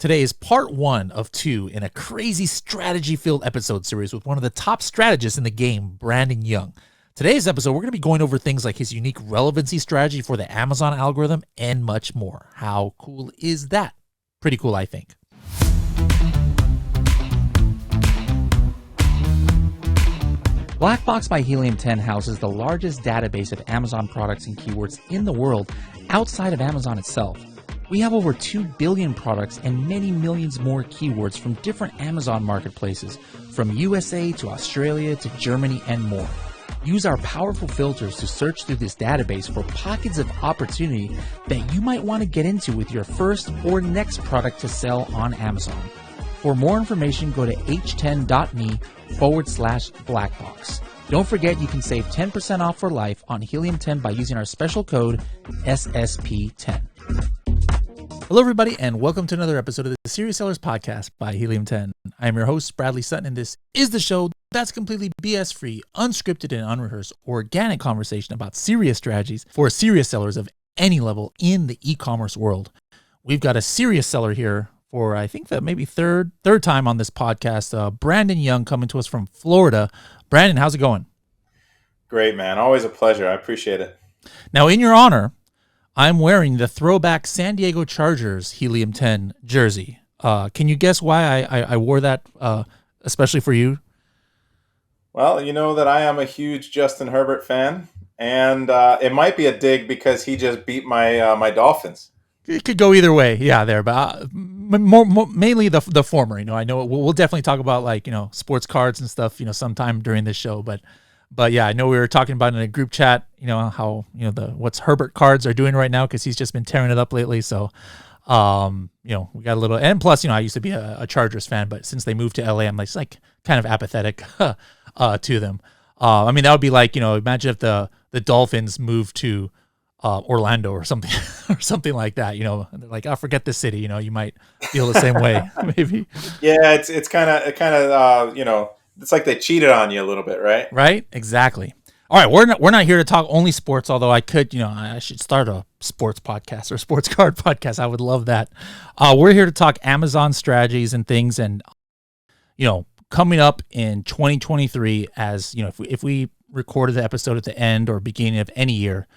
Today is part 1 of 2 in a crazy strategy-filled episode series with one of the top strategists in the game, Brandon Young. Today's episode, we're going to be going over things like his unique relevancy strategy for the Amazon algorithm and much more. How cool is that? Pretty cool, I think. Blackbox by Helium 10 houses the largest database of Amazon products and keywords in the world outside of Amazon itself. We have over 2 billion products and many millions more keywords from different Amazon marketplaces, from USA to Australia to Germany and more. Use our powerful filters to search through this database for pockets of opportunity that you might want to get into with your first or next product to sell on Amazon. For more information, go to h10.me/blackbox. Don't forget you can save 10% off for life on Helium 10 by using our special code SSP10. Hello, everybody, and welcome to another episode of the Serious Sellers Podcast by Helium 10. I am your host, Bradley Sutton, and this is the show that's completely BS-free, unscripted, and unrehearsed, organic conversation about serious strategies for serious sellers of any level in the e-commerce world. We've got a serious seller here for, I think, that maybe third time on this podcast, Brandon Young, coming to us from Florida. Brandon, how's it going? Great, man. Always a pleasure. I appreciate it. Now, in your honor, I'm wearing the throwback San Diego Chargers Helium 10 jersey. Can you guess why I wore that, especially for you? Well, you know that I am a huge Justin Herbert fan, and it might be a dig because he just beat my Dolphins. It could go either way, yeah. There, but mainly the former. You know, I know we'll definitely talk about sports cards and stuff. Sometime during this show, but yeah, I know we were talking about in a group chat. How what's Herbert cards are doing right now because he's just been tearing it up lately. So, we got a little, and plus, I used to be a Chargers fan, but since they moved to LA, I'm like kind of apathetic to them. I mean, that would be like imagine if the Dolphins moved to Orlando or something or something like that. They're like, oh, forget this city. You might feel the same way, maybe. Yeah, it's kind of it's like they cheated on you a little bit, right? Right, exactly. All right, we're not here to talk only sports, although I could, I should start a sports podcast or sports card podcast. I would love that. We're here to talk Amazon strategies and things, and coming up in 2023, as if we recorded the episode at the end or beginning of any year,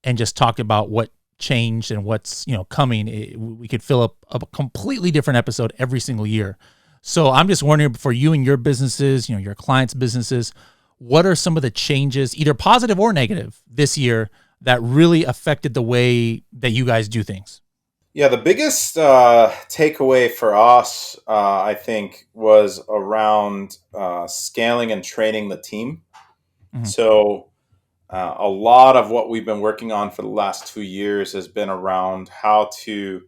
and just talked about what changed and what's coming, we could fill up a completely different episode every single year. So I'm just wondering, for you and your businesses, your clients' businesses, what are some of the changes, either positive or negative, this year that really affected the way that you guys do things? Yeah, the biggest takeaway for us, I think, was around scaling and training the team. Mm-hmm. So a lot of what we've been working on for the last 2 years has been around how to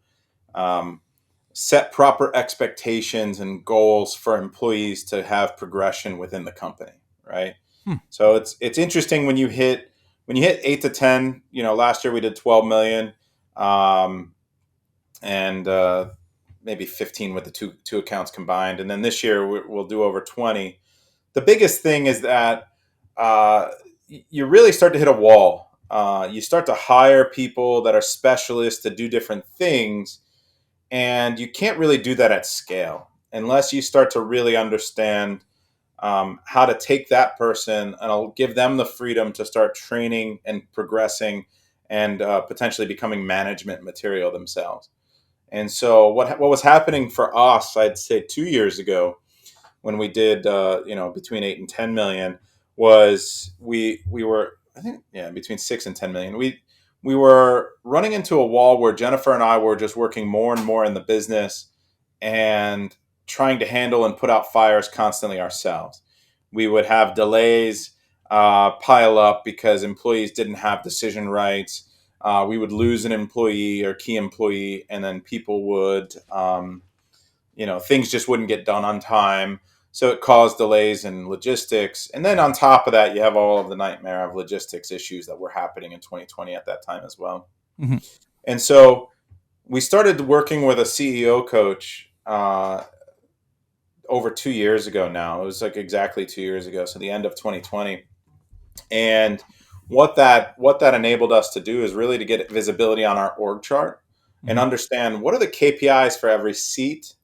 set proper expectations and goals for employees to have progression within the company, right? So it's interesting when you hit 8 to 10. Last year we did 12 million, and maybe 15 with the two accounts combined, and then this year we'll do over 20. The biggest thing is that you really start to hit a wall. You start to hire people that are specialists to do different things. And you can't really do that at scale unless you start to really understand how to take that person and I'll give them the freedom to start training and progressing and potentially becoming management material themselves. And so what was happening for us, I'd say 2 years ago, when we did between 8 and 10 million, was we were, I think, between 6 and 10 million. We were running into a wall where Jennifer and I were just working more and more in the business and trying to handle and put out fires constantly ourselves. We would have delays pile up because employees didn't have decision rights. We would lose an employee or key employee, and then people would, things just wouldn't get done on time. So it caused delays in logistics. And then on top of that, you have all of the nightmare of logistics issues that were happening in 2020 at that time as well. Mm-hmm. And so we started working with a CEO coach over 2 years ago now. It was like exactly 2 years ago. So the end of 2020. And what that enabled us to do is really to get visibility on our org chart and Hmm. understand what are the KPIs for every seat,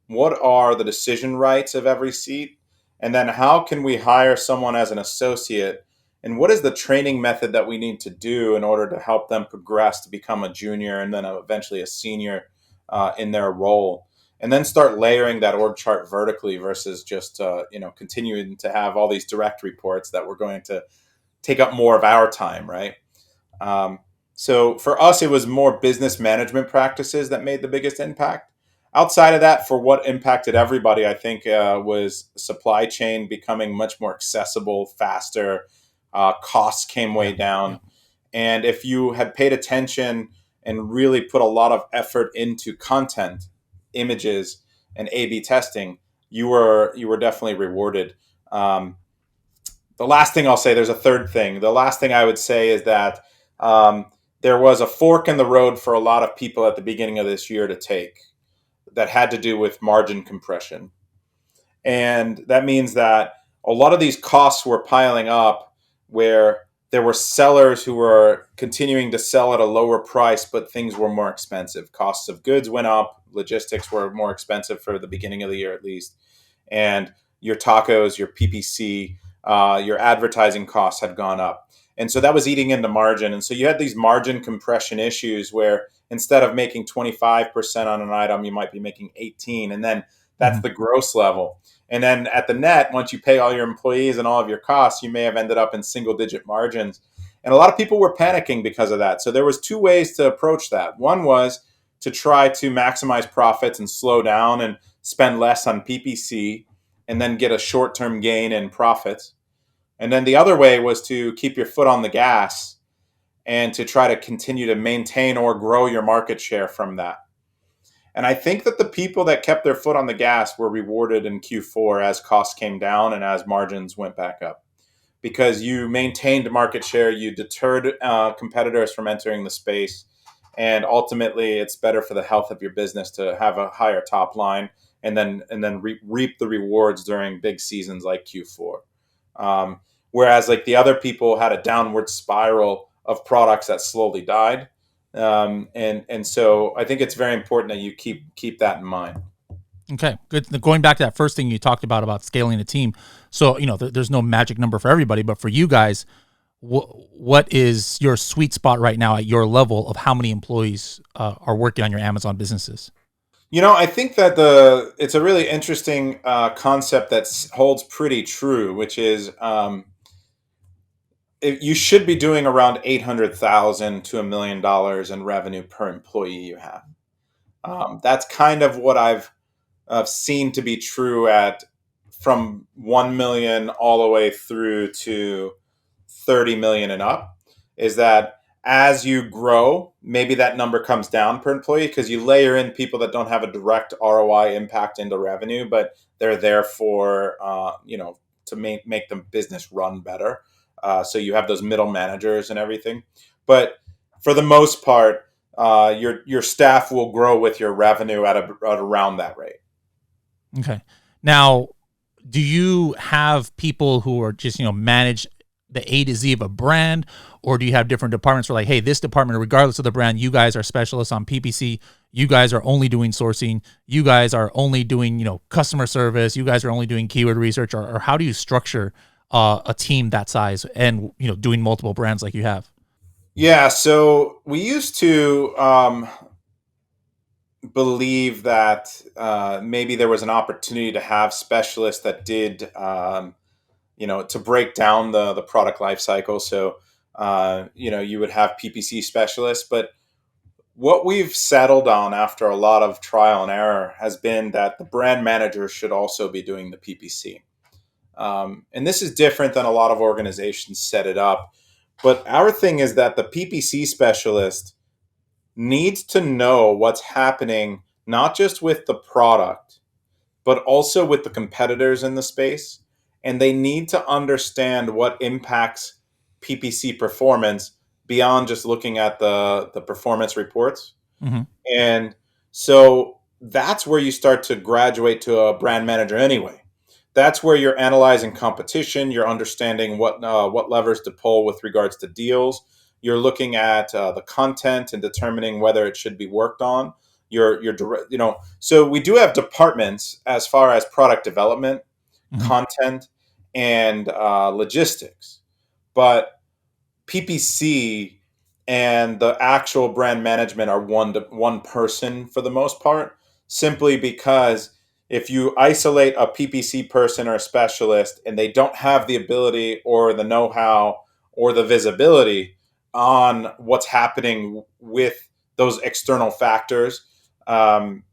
what are the decision rights of every seat, and then how can we hire someone as an associate, and what is the training method that we need to do in order to help them progress to become a junior and then eventually a senior in their role, and then start layering that org chart vertically versus just continuing to have all these direct reports that we're going to take up more of our time, right? Um, so for us, it was more business management practices that made the biggest impact. Outside of that, for what impacted everybody, I think was supply chain becoming much more accessible, faster. Costs came way Yeah. Yeah. down, and if you had paid attention and really put a lot of effort into content, images, and A/B testing, you were definitely rewarded. Um, the last thing I'll say, there's a third thing. The last thing I would say is that um, there was a fork in the road for a lot of people at the beginning of this year to take that had to do with margin compression. And that means that a lot of these costs were piling up where there were sellers who were continuing to sell at a lower price, but things were more expensive. Costs of goods went up, logistics were more expensive for the beginning of the year at least, and your tacos, your PPC, your advertising costs had gone up. And so that was eating into margin. And so you had these margin compression issues where instead of making 25% on an item, you might be making 18. And then that's Hmm. the gross level. And then at the net, once you pay all your employees and all of your costs, you may have ended up in single digit margins. And a lot of people were panicking because of that. So there was two ways to approach that. One was to try to maximize profits and slow down and spend less on PPC and then get a short-term gain in profits. And then the other way was to keep your foot on the gas and to try to continue to maintain or grow your market share from that. And I think that the people that kept their foot on the gas were rewarded in Q4 as costs came down and as margins went back up because you maintained market share, you deterred competitors from entering the space, and ultimately, it's better for the health of your business to have a higher top line and then reap the rewards during big seasons like Q4. Whereas, like the other people had a downward spiral of products that slowly died, and so I think it's very important that you keep that in mind. Okay, good. Going back to that first thing you talked about scaling a team. So, there's no magic number for everybody, but for you guys, what is your sweet spot right now at your level of how many employees are working on your Amazon businesses? I think that the it's a really interesting concept that holds pretty true, which is you should be doing around 800,000 to $1 million in revenue per employee you have. That's kind of what I've seen to be true at from 1 million all the way through to 30 million and up. Is that as you grow, maybe that number comes down per employee because you layer in people that don't have a direct ROI impact into revenue, but they're there for to make the business run better. So you have those middle managers and everything, but for the most part, your staff will grow with your revenue at around that rate. Okay. Now, do you have people who are just, manage the A to Z of a brand, or do you have different departments where like, hey, this department, regardless of the brand, you guys are specialists on PPC, you guys are only doing sourcing, you guys are only doing, customer service, you guys are only doing keyword research, or how do you structure a team that size and, doing multiple brands like you have? Yeah, so we used to believe that maybe there was an opportunity to have specialists that did, to break down the product life cycle. So, you would have PPC specialists, but what we've settled on after a lot of trial and error has been that the brand manager should also be doing the PPC. And this is different than a lot of organizations set it up. But our thing is that the PPC specialist needs to know what's happening, not just with the product, but also with the competitors in the space. And they need to understand what impacts PPC performance beyond just looking at the performance reports. Mm-hmm. And so that's where you start to graduate to a brand manager anyway. That's where you're analyzing competition, you're understanding what levers to pull with regards to deals, You're looking at the content and determining whether it should be worked on. You're direct, so we do have departments as far as product development, Mhm. content, and logistics, but PPC and the actual brand management are one person for the most part, simply because if you isolate a PPC person or a specialist and they don't have the ability or the know-how or the visibility on what's happening with those external factors, um,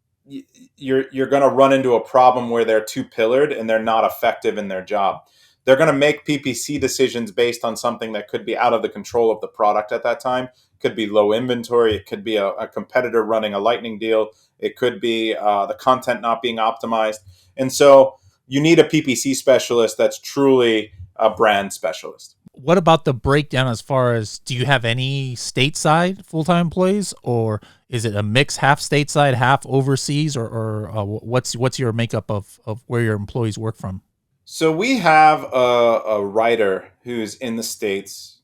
you're going to run into a problem where they're too pillared and they're not effective in their job. They're going to make PPC decisions based on something that could be out of the control of the product at that time. It could be low inventory. It could be a competitor running a lightning deal. It could be the content not being optimized. And so you need a PPC specialist that's truly a brand specialist. What about the breakdown as far as, do you have any stateside full-time employees, or is it a mix, half stateside, half overseas, or what's your makeup of where your employees work from? So we have a writer who's in the States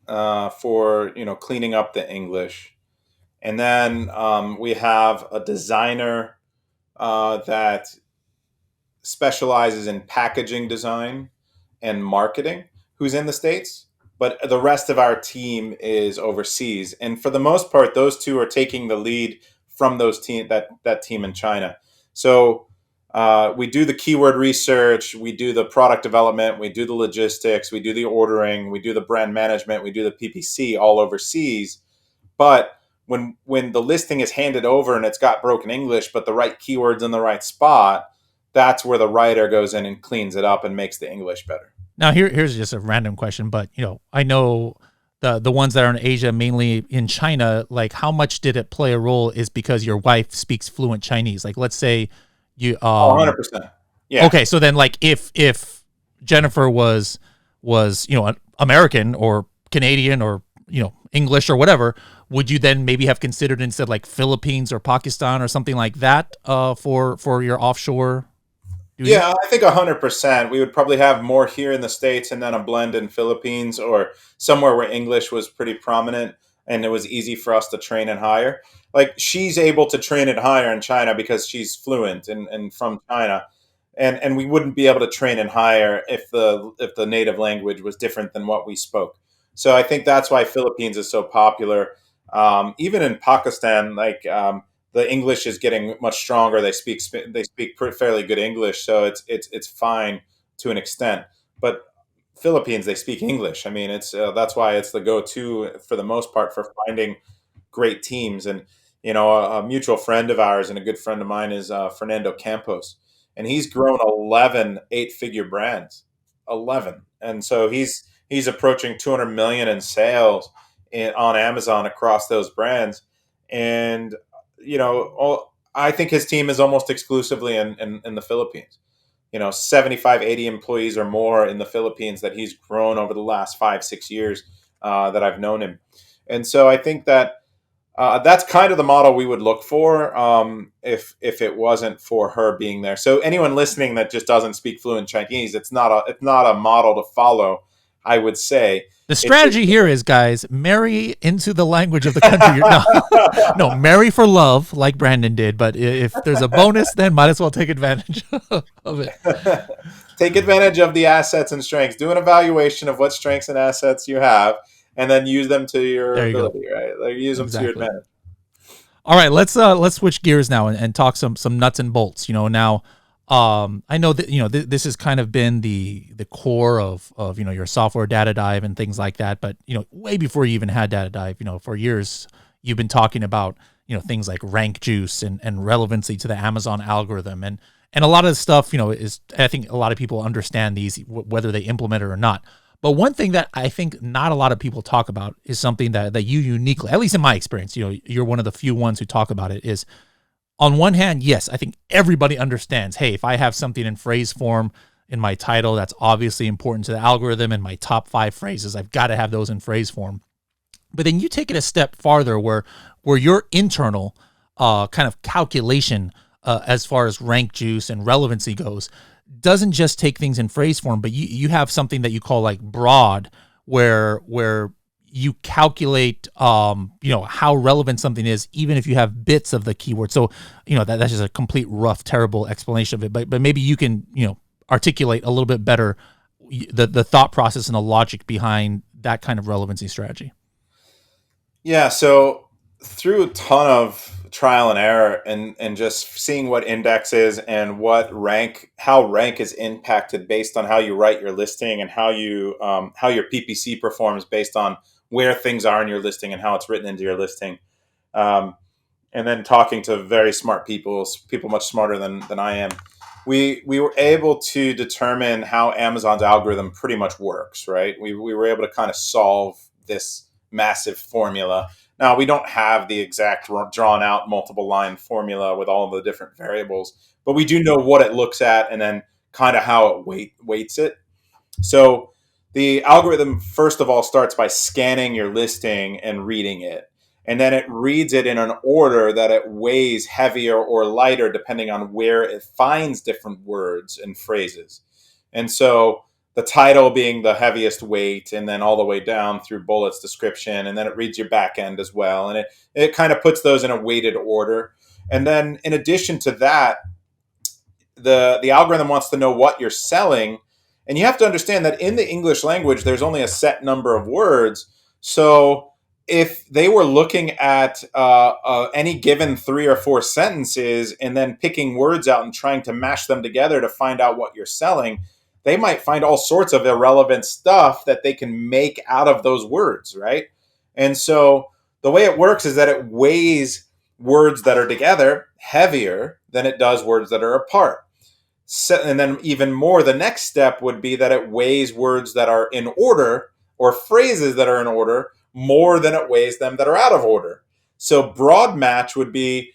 for cleaning up the English, and then we have a designer that specializes in packaging design and marketing who's in the States, but the rest of our team is overseas. And for the most part, those two are taking the lead from that team in China. So we do the keyword research, we do the product development, we do the logistics, we do the ordering, we do the brand management, we do the PPC all overseas. But when the listing is handed over and it's got broken English, but the right keywords in the right spot, that's where the writer goes in and cleans it up and makes the English better. Now here's just a random question, but I know the ones that are in Asia, mainly in China, like how much did it play a role is because your wife speaks fluent Chinese. Like let's say you 100%. Yeah. Okay, so then like if Jennifer was an American or Canadian or English or whatever, would you then maybe have considered instead like Philippines or Pakistan or something like that for your offshore duties? Yeah, I think 100%. We would probably have more here in the States and then a blend in Philippines or somewhere where English was pretty prominent and it was easy for us to train and hire. Like she's able to train and hire in China because she's fluent and from China. And we wouldn't be able to train and hire if the native language was different than what we spoke. So I think that's why Philippines is so popular. Even in Pakistan, the English is getting much stronger. They speak fairly good English, so it's fine to an extent. But Philippines, they speak English. I mean, it's that's why it's the go-to for the most part for finding great teams. And a mutual friend of ours and a good friend of mine is Fernando Campos, and he's grown 11 eight-figure brands, 11, and so he's approaching 200 million in sales on Amazon across those brands. And I think his team is almost exclusively in the Philippines. 75, 80 employees or more in the Philippines that he's grown over the last 5, 6 years that I've known him. And so I think that that's kind of the model we would look for if it wasn't for her being there. So anyone listening that just doesn't speak fluent Chinese, it's not a model to follow, I would say. The strategy here is, guys, marry into the language of the country. No, marry for love, like Brandon did. But if there's a bonus, then might as well take advantage of it. Take advantage of the assets and strengths. Do an evaluation of what strengths and assets you have, and then use them to your ability. Right? Like use them to your advantage. All right, let's switch gears now and talk some nuts and bolts. Now. I know that this has kind of been the core of your software data dive and things like that, but way before you even had data dive, for years you've been talking about things like rank juice and relevancy to the Amazon algorithm, and a lot of the stuff is, I think a lot of people understand these whether they implement it or not. But one thing that I think not a lot of people talk about is something that you uniquely, at least in my experience, you're one of the few ones who talk about it, is on one hand, yes, I think everybody understands, hey, if I have something in phrase form in my title, that's obviously important to the algorithm, and my top 5 phrases, I've got to have those in phrase form. But then you take it a step farther where your internal kind of calculation as far as rank juice and relevancy goes doesn't just take things in phrase form, but you have something that you call like broad, where you calculate, how relevant something is, even if you have bits of the keyword. So, that's just a complete rough, terrible explanation of it. But maybe you can, articulate a little bit better the thought process and the logic behind that kind of relevancy strategy. Yeah, so through a ton of trial and error and just seeing what index is and how rank is impacted based on how you write your listing and how your PPC performs based on where things are in your listing and how it's written into your listing. Um, and then talking to very smart people much smarter than I am, we were able to determine how Amazon's algorithm pretty much works, right? We were able to kind of solve this massive formula. Now, we don't have the exact drawn out multiple line formula with all of the different variables, but we do know what it looks at and then kind of how it weights it. So the algorithm, first of all, starts by scanning your listing and reading it. And then it reads it in an order that it weighs heavier or lighter depending on where it finds different words and phrases. And so the title being the heaviest weight, and then all the way down through bullets, description, and then it reads your back end as well. And it kind of puts those in a weighted order. And then in addition to that, the algorithm wants to know what you're selling, and you have to understand that in the English language there's only a set number of words. So if they were looking at any given 3 or 4 sentences and then picking words out and trying to mash them together to find out what you're selling, they might find all sorts of irrelevant stuff that they can make out of those words, right? And so the way it works is that it weighs words that are together heavier than it does words that are apart. And then even more, the next step would be that it weighs words that are in order or phrases that are in order more than it weighs them that are out of order. So broad match would be,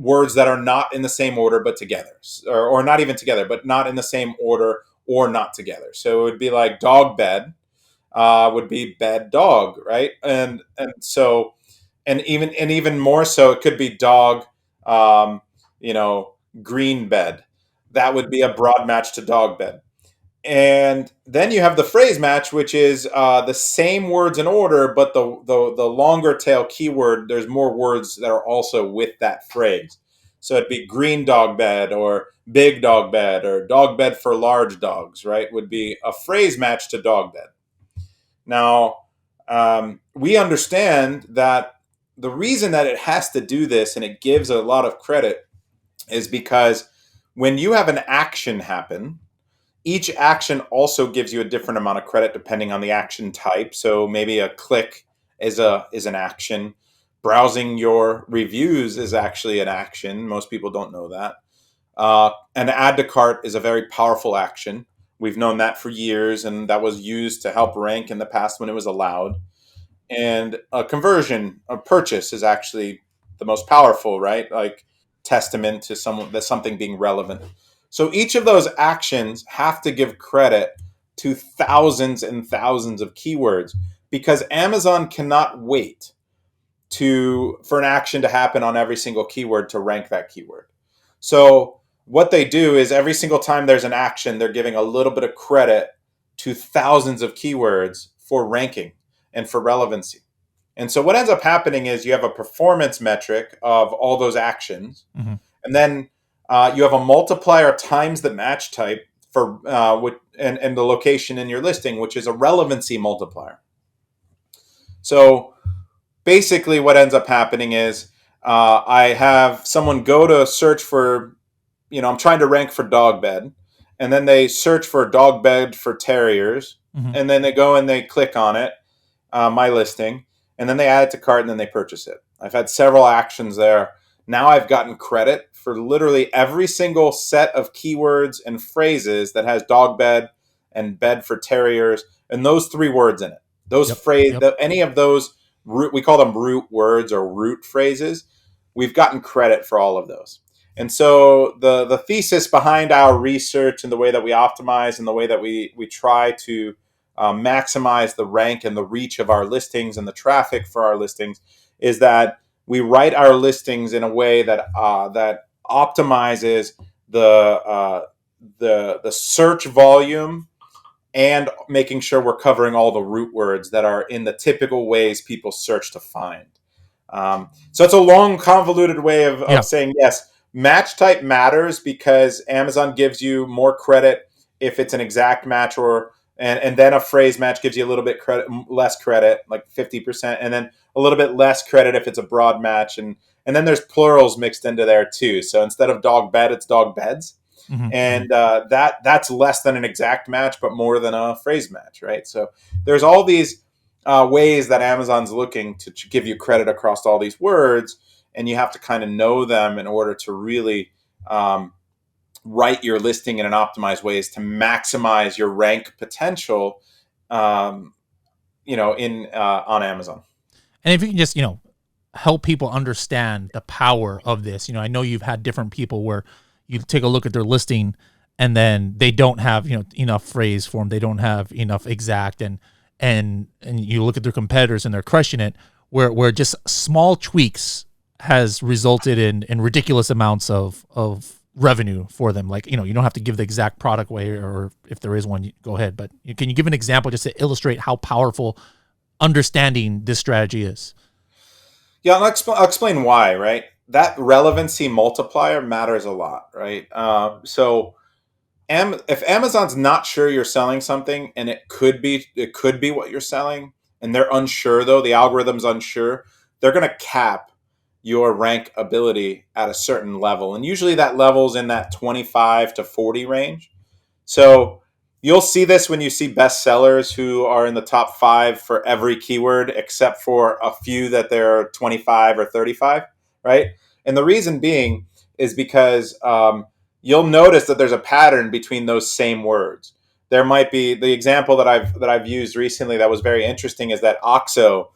words that are not in the same order but together, or not even together, but not in the same order or not together. So it would be like dog bed would be bed dog, right? And even more so, it could be dog, um, you know, green bed. That would be a broad match to dog bed. And then you have the phrase match, which is the same words in order, but the longer tail keyword, there's more words that are also with that phrase. So it'd be green dog bed or big dog bed or dog bed for large dogs, right? Would be a phrase match to dog bed. Now, we understand that the reason that it has to do this and it gives a lot of credit is because when you have an action happen, each action also gives you a different amount of credit depending on the action type. So maybe a click is an action. Browsing your reviews is actually an action. Most people don't know that. An add to cart is a very powerful action. We've known that for years, and that was used to help rank in the past when it was allowed. And a conversion, a purchase, is actually the most powerful, right? Like testament to something being relevant. So each of those actions have to give credit to thousands and thousands of keywords because Amazon cannot wait for an action to happen on every single keyword to rank that keyword. So what they do is every single time there's an action, they're giving a little bit of credit to thousands of keywords for ranking and for relevancy. And so what ends up happening is you have a performance metric of all those actions, Mm-hmm. and then you have a multiplier times the match type for and the location in your listing, which is a relevancy multiplier. So basically, what ends up happening is I have someone go to search for, I'm trying to rank for dog bed, and then they search for dog bed for terriers, Mm-hmm. and then they go and they click on it, my listing, and then they add it to cart and then they purchase it. I've had several actions there. Now I've gotten credit for literally every single set of keywords and phrases that has dog bed and bed for terriers and those 3 words in it. Those any of those we call them root words or root phrases. We've gotten credit for all of those. And so the thesis behind our research and the way that we optimize and the way that we try to maximize the rank and the reach of our listings and the traffic for our listings is that we write our listings in a way that that optimizes the search volume and making sure we're covering all the root words that are in the typical ways people search to find. So it's a long, convoluted way of Yeah. saying yes. Match type matters because Amazon gives you more credit if it's an exact match, or and then a phrase match gives you a little bit less credit, like 50%, and then a little bit less credit if it's a broad match, and then there's plurals mixed into there too. So instead of dog bed, it's dog beds, and that's less than an exact match, but more than a phrase match, right? So there's all these ways that Amazon's looking to give you credit across all these words, and you have to kind of know them in order to really write your listing in an optimized ways to maximize your rank potential, in on Amazon. And if you can just, help people understand the power of this. I know you've had different people where you take a look at their listing and then they don't have, enough phrase form. They don't have enough exact, and you look at their competitors and they're crushing it, where just small tweaks has resulted in ridiculous amounts of revenue for them. Like, you don't have to give the exact product away, or if there is one, go ahead. But can you give an example just to illustrate how powerful understanding this strategy is? Yeah, I'll explain why, right? That relevancy multiplier matters a lot, right? So if Amazon's not sure you're selling something, and it could be what you're selling, and they're unsure, though the algorithm's unsure, they're going to cap your rank ability at a certain level, and usually that level's in that 25 to 40 range. So you'll see this when you see bestsellers who are in the top 5 for every keyword except for a few that they're 25 or 35, right? And the reason being is because you'll notice that there's a pattern between those same words. There might be the example that I've used recently that was very interesting is that OXO,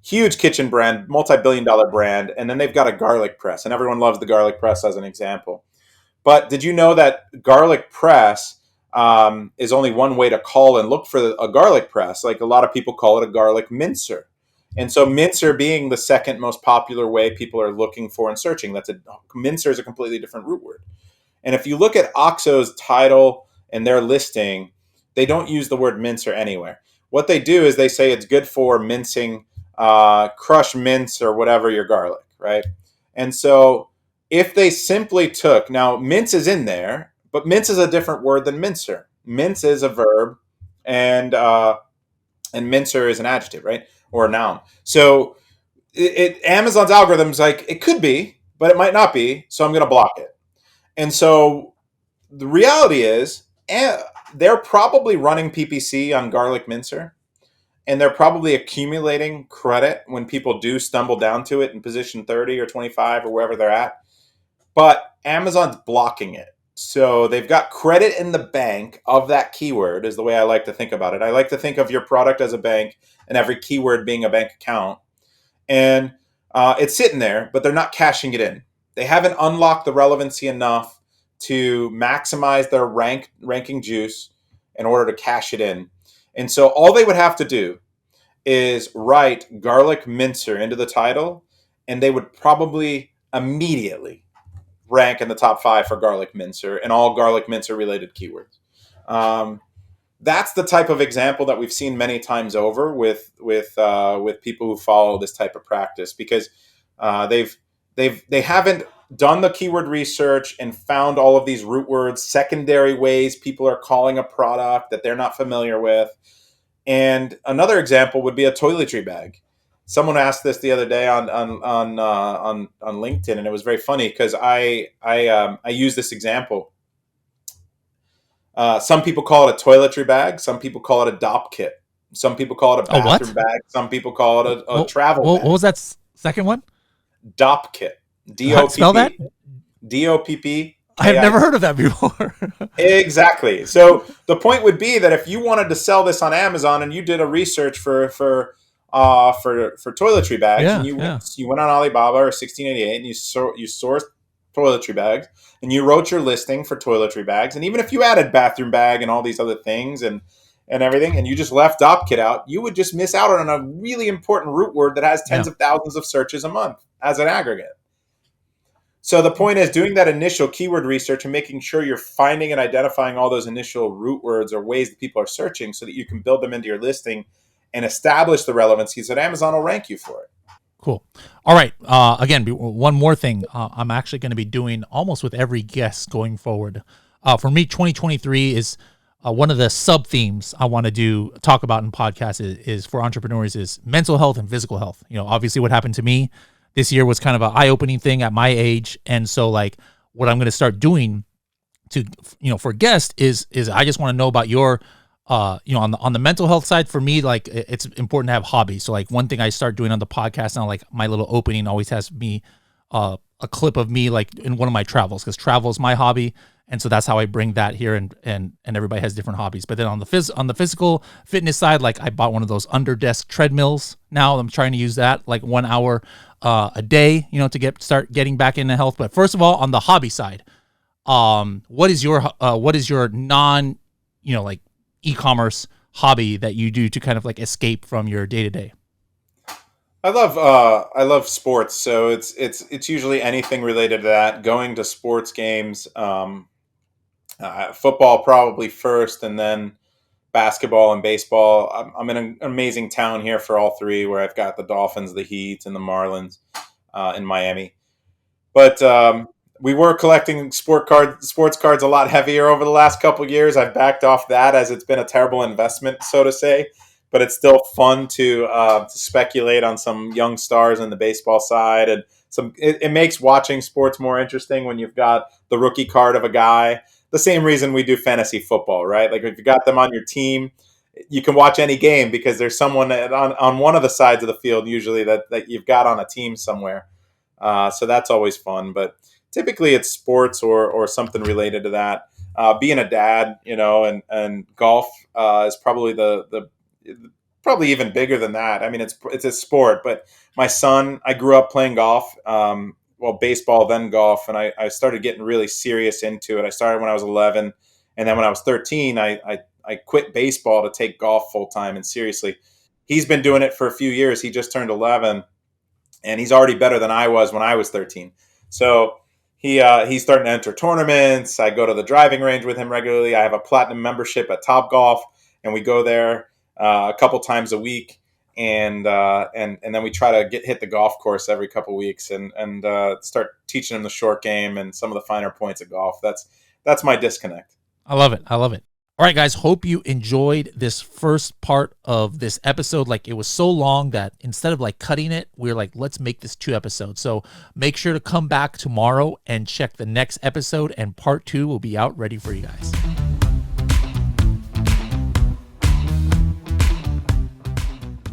huge kitchen brand, multi-billion-dollar brand, and then they've got a garlic press, and everyone loves the garlic press as an example. But did you know that garlic press is only one way to call and look for a garlic press? Like, a lot of people call it a garlic mincer. And so mincer being the second most popular way people are looking for and searching, mincer is a completely different root word. And if you look at OXO's title and their listing, they don't use the word mincer anywhere. What they do is they say it's good for mincing, crush, mince, or whatever your garlic, right? And so if they simply took, now mince is in there, but mince is a different word than mincer. Mince is a verb, and mincer is an adjective, right, or a noun. So Amazon's algorithm's like, it could be, but it might not be. So I'm going to block it. And so the reality is, they're probably running PPC on garlic mincer, and they're probably accumulating credit when people do stumble down to it in position 30 or 25 or wherever they're at. But Amazon's blocking it. So they've got credit in the bank of that keyword, is the way I like to think about it. I like to think of your product as a bank and every keyword being a bank account. And it's sitting there, but they're not cashing it in. They haven't unlocked the relevancy enough to maximize their ranking juice in order to cash it in. And so all they would have to do is write garlic mincer into the title, and they would probably immediately rank in the top 5 for garlic mincer and all garlic mincer related keywords. That's the type of example that we've seen many times over with people who follow this type of practice, because they haven't done the keyword research and found all of these root words, secondary ways people are calling a product that they're not familiar with. And another example would be a toiletry bag. Someone asked this the other day on LinkedIn, and it was very funny because I use this example. Some people call it a toiletry bag. Some people call it a DOP kit. Some people call it a bathroom bag. Some people call it a travel bag. What was that second one? DOP kit. DOPP. Spell that? DOPP. I have never heard of that before. Exactly. So the point would be that if you wanted to sell this on Amazon and you did a research for toiletry bags, and you went on Alibaba or 1688 and you sourced toiletry bags, and you wrote your listing for toiletry bags, and even if you added bathroom bag and all these other things and everything, and you just left DOPKit out, you would just miss out on a really important root word that has tens of thousands of searches a month as an aggregate. So the point is doing that initial keyword research and making sure you're finding and identifying all those initial root words or ways that people are searching so that you can build them into your listing and establish the relevancy so that Amazon will rank you for it. Cool. All right. Again, one more thing. I'm actually going to be doing almost with every guest going forward. For me, 2023 is one of the sub themes I want to talk about in podcasts is for entrepreneurs is mental health and physical health. Obviously what happened to me this year was kind of an eye-opening thing at my age. And so like what I'm going to start doing to, for guests is I just want to know about your, on the mental health side. For me, like it's important to have hobbies. So like one thing I start doing on the podcast now, like my little opening always has me a clip of me like in one of my travels, because travel is my hobby, and so that's how I bring that here. And everybody has different hobbies. But then on the physical fitness side, like I bought one of those under desk treadmills. Now I'm trying to use that like 1 hour a day, to start getting back into health. But first of all, on the hobby side, what is your non, like e-commerce hobby that you do to kind of like escape from your day to day? I love sports, so it's usually anything related to that. Going to sports games, football probably first, and then basketball and baseball. I'm in an amazing town here for all three, where I've got the Dolphins, the Heat, and the Marlins in Miami. But we were collecting sports cards a lot heavier over the last couple of years. I've backed off that as it's been a terrible investment, so to say. But it's still fun to speculate on some young stars in the baseball side, and it makes watching sports more interesting when you've got the rookie card of a guy. The same reason we do fantasy football, right? Like if you got them on your team, you can watch any game because there's someone on one of the sides of the field usually that you've got on a team somewhere. So that's always fun. But typically it's sports or something related to that. Being a dad, and golf is probably the probably even bigger than that. I mean, it's a sport, but my son, I grew up playing golf. Well, baseball, then golf, and I started getting really serious into it. I started when I was 11, and then when I was 13, I quit baseball to take golf full time and seriously. He's been doing it for a few years. He just turned 11, and he's already better than I was when I was 13. So he's starting to enter tournaments. I go to the driving range with him regularly. I have a platinum membership at Top Golf, and we go there a couple times a week. And then we try to hit the golf course every couple weeks and start teaching him the short game and some of the finer points of golf. That's my disconnect. I love it. All right, guys, hope you enjoyed this first part of this episode. Like it was so long that instead of like cutting it, we were like, let's make this 2 episodes. So make sure to come back tomorrow and check the next episode, and part 2 will be out ready for you guys.